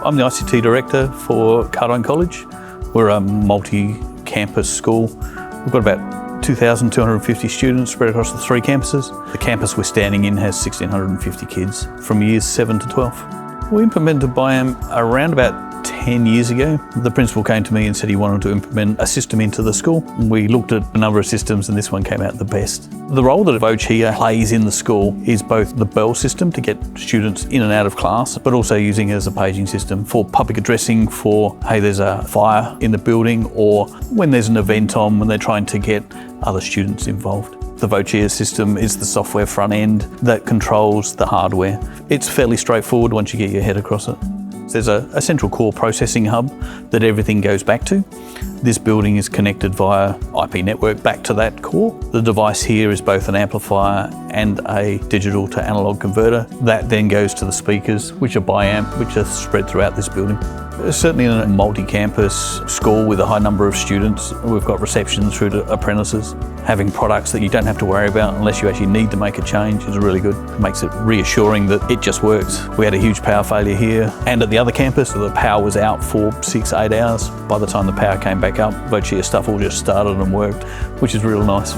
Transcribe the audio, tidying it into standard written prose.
I'm the ICT director for Cardijn College. We're a multi-campus school. We've got about 2,250 students spread across the 3 campuses. The campus we're standing in has 1,650 kids from years 7 to 12. We implemented Biamp around about 10 years ago. The principal came to me and said he wanted to implement a system into the school. We looked at a number of systems and this one came out the best. The role that Vocia plays in the school is both the bell system to get students in and out of class, but also using it as a paging system for public addressing for, hey, there's a fire in the building, or when there's an event on, when they're trying to get other students involved. The Vocia system is the software front end that controls the hardware. It's fairly straightforward once you get your head across it. There's a central core processing hub that everything goes back to. This building is connected via IP network back to that core. The device here is both an amplifier and a digital to analog converter. That then goes to the speakers, which are Biamp, which are spread throughout this building. Certainly in a multi-campus school with a high number of students, we've got reception through to apprentices. Having products that you don't have to worry about unless you actually need to make a change is really good. It makes it reassuring that it just works. We had a huge power failure here and at the other campus, the power was out for 6-8 hours. By the time the power came back up, Vocia stuff all just started and worked, which is real nice.